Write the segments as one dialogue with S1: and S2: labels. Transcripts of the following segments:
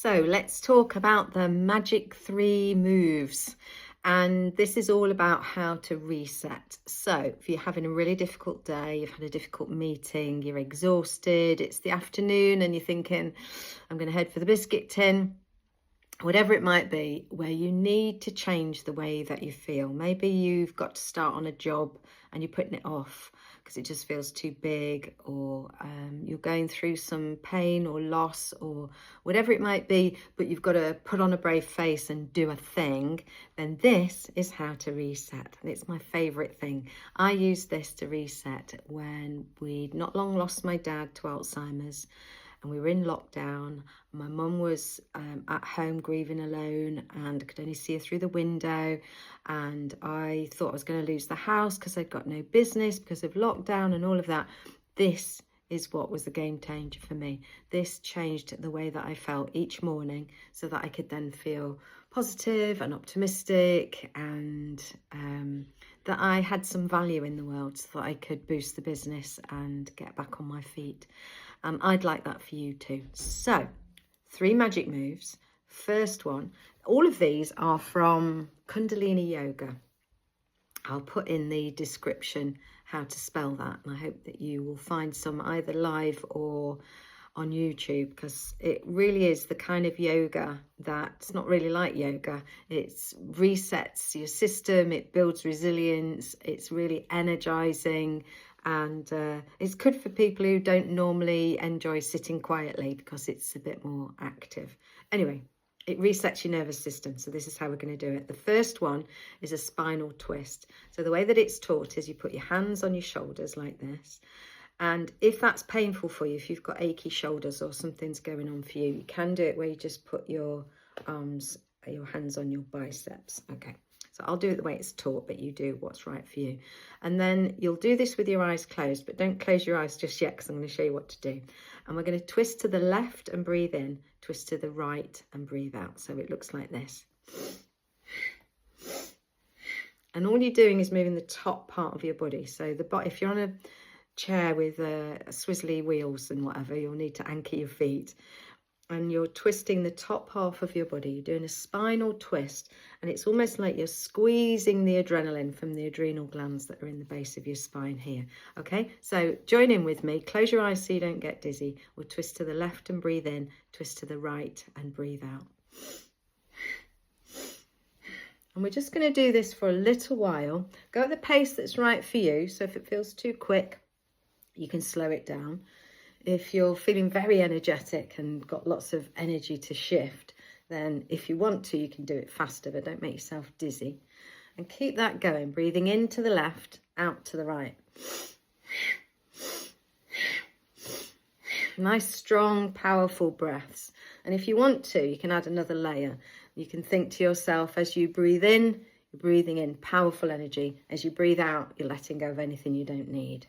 S1: So let's talk about the magic 3 moves. And this is all about how to reset. So if you're having a really difficult day, you've had a difficult meeting, you're exhausted, it's the afternoon and you're thinking, I'm going to head for the biscuit tin, whatever it might be, where you need to change the way that you feel. Maybe you've got to start on a job and you're putting it off because it just feels too big, or you're going through some pain or loss or whatever it might be, but you've got to put on a brave face and do a thing. Then this is how to reset, and it's my favorite thing. I used this to reset when we'd not long lost my dad to Alzheimer's, and we were in lockdown. My mum was at home grieving alone and could only see her through the window. And I thought I was going to lose the house because I'd got no business because of lockdown and all of that. This is what was the game changer for me. This changed the way that I felt each morning so that I could then feel positive and optimistic, and that I had some value in the world so that I could boost the business and get back on my feet. I'd like that for you too. So 3 magic moves. First one, all of these are from Kundalini Yoga. I'll put in the description how to spell that, and I hope that you will find some either live or on YouTube, because it really is the kind of yoga that's not really like yoga. It resets your system, it builds resilience, it's really energizing, and it's good for people who don't normally enjoy sitting quietly because it's a bit more active. Anyway, it resets your nervous system. So this is how we're going to do it. The first one is a spinal twist. So the way that it's taught is you put your hands on your shoulders like this. And if that's painful for you, if you've got achy shoulders or something's going on for you, you can do it where you just put your arms, your hands on your biceps. Okay. So I'll do it the way it's taught, but you do what's right for you. And then you'll do this with your eyes closed, but don't close your eyes just yet because I'm going to show you what to do. And we're going to twist to the left and breathe in, twist to the right and breathe out. So it looks like this. And all you're doing is moving the top part of your body. So if you're on a chair with swizzly wheels and whatever, you'll need to anchor your feet. And you're twisting the top half of your body. You're doing a spinal twist, and it's almost like you're squeezing the adrenaline from the adrenal glands that are in the base of your spine here. Okay, so join in with me. Close your eyes so you don't get dizzy. We'll twist to the left and breathe in, twist to the right and breathe out. And we're just going to do this for a little while. Go at the pace that's right for you. So if it feels too quick, you can slow it down. If you're feeling very energetic and got lots of energy to shift, then if you want to, you can do it faster, but don't make yourself dizzy. And keep that going, breathing into the left, out to the right. Nice, strong, powerful breaths. And if you want to, you can add another layer. You can think to yourself, as you breathe in, you're breathing in powerful energy. As you breathe out, you're letting go of anything you don't need.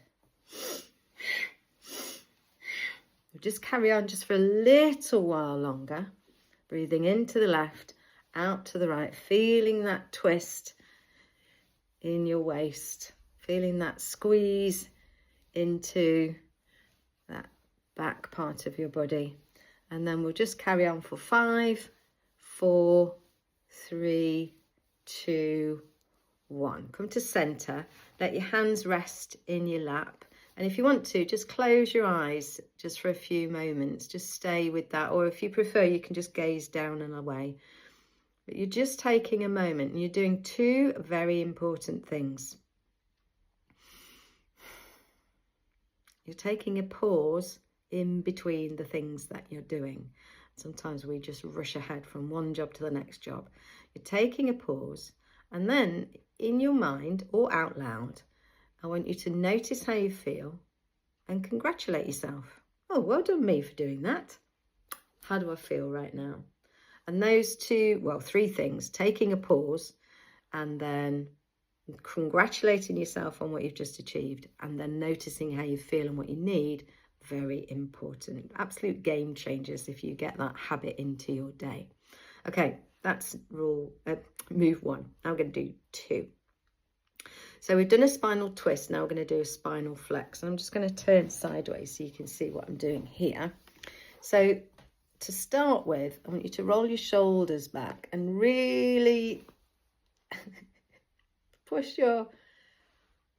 S1: Just carry on just for a little while longer, breathing into the left, out to the right, feeling that twist in your waist, feeling that squeeze into that back part of your body. And then we'll just carry on for 5, 4, 3, 2, 1. Come to center, let your hands rest in your lap. And if you want to, just close your eyes just for a few moments. Just stay with that. Or if you prefer, you can just gaze down and away. But you're just taking a moment and you're doing 2 very important things. You're taking a pause in between the things that you're doing. Sometimes we just rush ahead from one job to the next job. You're taking a pause, and then in your mind or out loud, I want you to notice how you feel and congratulate yourself. Oh, well done me for doing that. How do I feel right now? And those 3 things, taking a pause and then congratulating yourself on what you've just achieved, and then noticing how you feel and what you need, very important. Absolute game changers if you get that habit into your day. Okay, that's move 1. Now I'm going to do 2. So we've done a spinal twist. Now we're going to do a spinal flex. I'm just going to turn sideways so you can see what I'm doing here. So to start with, I want you to roll your shoulders back and really push your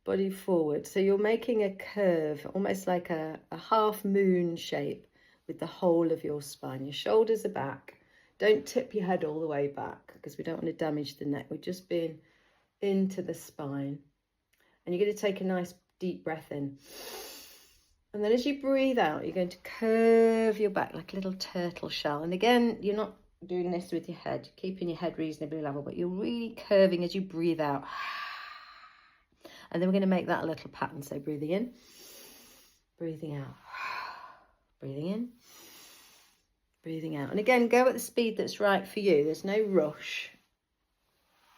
S1: body forward. So you're making a curve, almost like a half moon shape with the whole of your spine. Your shoulders are back. Don't tip your head all the way back because we don't want to damage the neck. We're just being into the spine. And you're going to take a nice deep breath in. And then as you breathe out, you're going to curve your back like a little turtle shell. And again, you're not doing this with your head, keeping your head reasonably level, but you're really curving as you breathe out. And then we're going to make that a little pattern. So breathing in, breathing out, breathing in, breathing out. And again, go at the speed that's right for you. There's no rush.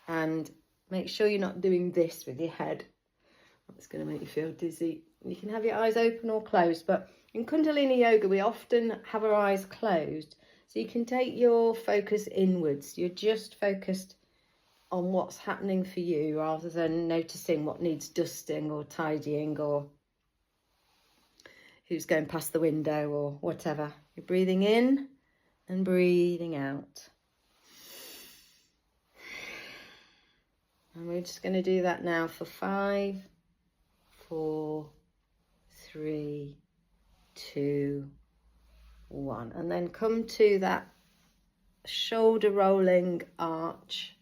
S1: And make sure you're not doing this with your head. It's going to make you feel dizzy. You can have your eyes open or closed, but in Kundalini Yoga, we often have our eyes closed. So you can take your focus inwards. You're just focused on what's happening for you rather than noticing what needs dusting or tidying or who's going past the window or whatever. You're breathing in and breathing out. And we're just going to do that now for 5, 4, 3, 2, 1. And then come to that shoulder rolling arch.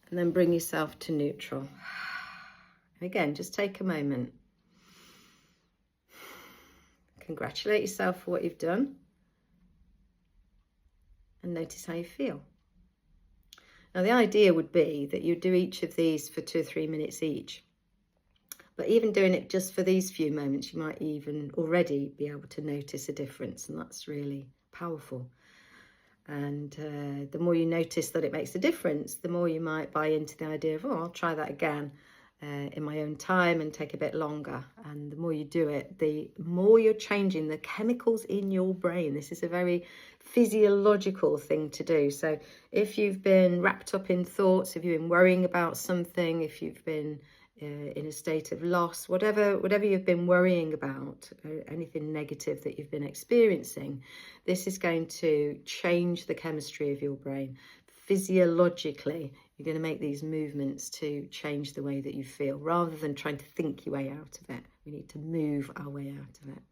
S1: And then bring yourself to neutral. And again, just take a moment. Congratulate yourself for what you've done. And notice how you feel. Now, the idea would be that you do each of these for 2 or 3 minutes each. But even doing it just for these few moments, you might even already be able to notice a difference. And that's really powerful. And the more you notice that it makes a difference, the more you might buy into the idea of, oh, I'll try that again in my own time and take a bit longer. And the more you do it, the more you're changing the chemicals in your brain. This is a very physiological thing to do. So if you've been wrapped up in thoughts, if you've been worrying about something, if you've been in a state of loss, whatever you've been worrying about, anything negative that you've been experiencing, this is going to change the chemistry of your brain. Physiologically, you're going to make these movements to change the way that you feel, rather than trying to think your way out of it. We need to move our way out of it.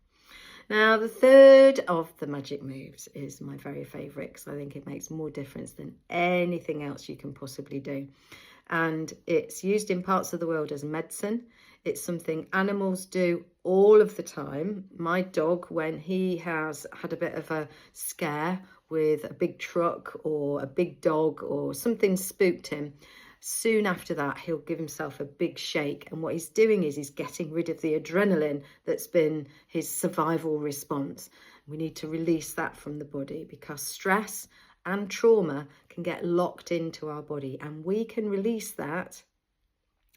S1: Now, the third of the magic moves is my very favourite, because I think it makes more difference than anything else you can possibly do. And it's used in parts of the world as medicine. It's something animals do all of the time. My dog, when he has had a bit of a scare with a big truck or a big dog or something spooked him, soon after that, he'll give himself a big shake. And what he's doing is he's getting rid of the adrenaline that's been his survival response. We need to release that from the body, because stress and trauma can get locked into our body, and we can release that.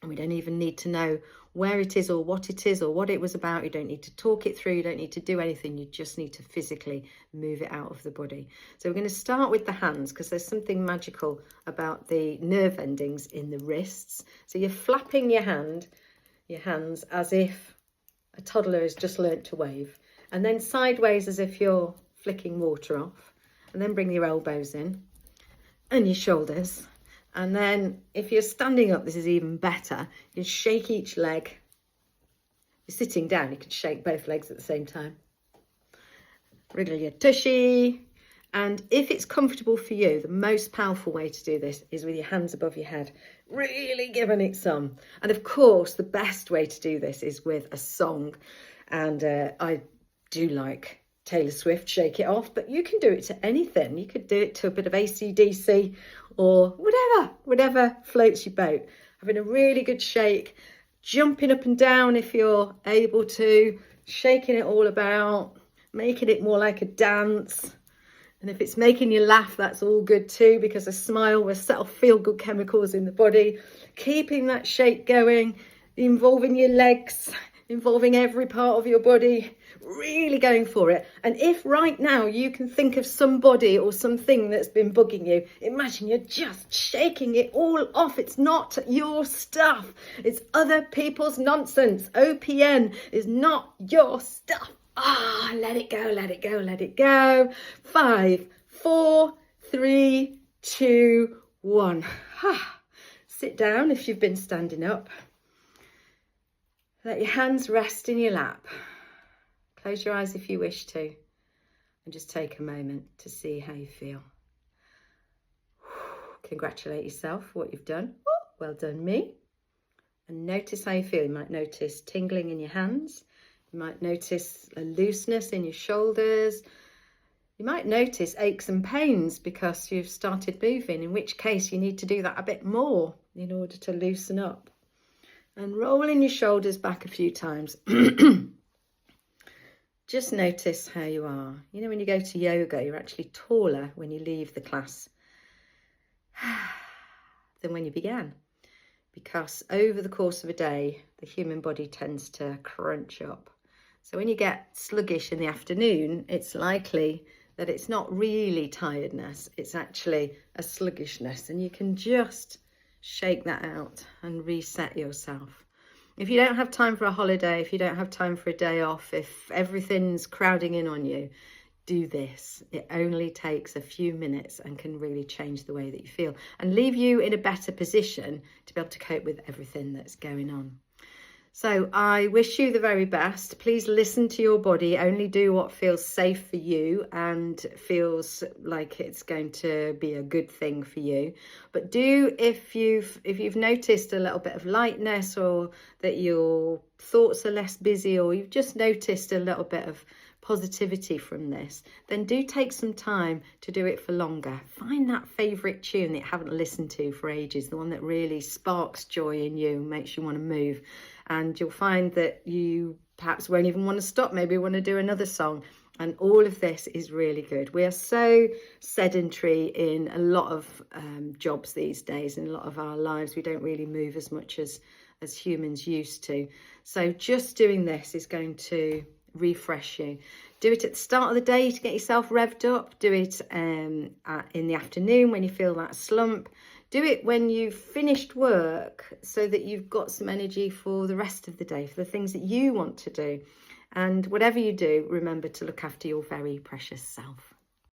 S1: And we don't even need to know where it is or what it was about. You don't need to talk it through. You don't need to do anything. You just need to physically move it out of the body. So we're going to start with the hands, because there's something magical about the nerve endings in the wrists. So you're flapping your hands as if a toddler has just learnt to wave, and then sideways as if you're flicking water off. And then bring your elbows in and your shoulders. And then if you're standing up, this is even better. You can shake each leg. If you're sitting down, you can shake both legs at the same time. Wriggle your tushy. And if it's comfortable for you, the most powerful way to do this is with your hands above your head, really giving it some. And of course, the best way to do this is with a song. And I do like Taylor Swift, Shake It Off, but you can do it to anything. You could do it to a bit of AC/DC or whatever floats your boat. Having a really good shake, jumping up and down if you're able to, shaking it all about, making it more like a dance. And if it's making you laugh, that's all good too, because a smile will set off feel-good chemicals in the body. Keeping that shake going, involving your legs, involving every part of your body, really going for it. And if right now you can think of somebody or something that's been bugging you, imagine you're just shaking it all off. It's not your stuff. It's other people's nonsense. OPN is not your stuff. Let it go, let it go, let it go. 5, 4, 3, 2, 1. Sit down if you've been standing up. Let your hands rest in your lap. Close your eyes if you wish to, and just take a moment to see how you feel. Congratulate yourself for what you've done. Well done, me. And notice how you feel. You might notice tingling in your hands. You might notice a looseness in your shoulders. You might notice aches and pains because you've started moving, in which case you need to do that a bit more in order to loosen up. And rolling your shoulders back a few times. Just notice how you are. You know, when you go to yoga, you're actually taller when you leave the class than when you began. Because over the course of a day, the human body tends to crunch up. So when you get sluggish in the afternoon, it's likely that it's not really tiredness, it's actually a sluggishness, and you can just shake that out and reset yourself. If you don't have time for a holiday, if you don't have time for a day off, if everything's crowding in on you, do this. It only takes a few minutes and can really change the way that you feel and leave you in a better position to be able to cope with everything that's going on. So I wish you the very best. Please listen to your body. Only do what feels safe for you and feels like it's going to be a good thing for you. But do, if you've noticed a little bit of lightness, or that your thoughts are less busy, or you've just noticed a little bit of positivity from this, then do take some time to do it for longer. Find that favourite tune that you haven't listened to for ages, the one that really sparks joy in you and makes you want to move. And you'll find that you perhaps won't even want to stop, maybe want to do another song. And all of this is really good. We are so sedentary in a lot of jobs these days, in a lot of our lives. We don't really move as much as humans used to. So just doing this is going to refresh you. Do it at the start of the day to get yourself revved up. Do it in the afternoon when you feel that slump. Do it when you've finished work so that you've got some energy for the rest of the day, for the things that you want to do. And whatever you do, remember to look after your very precious self.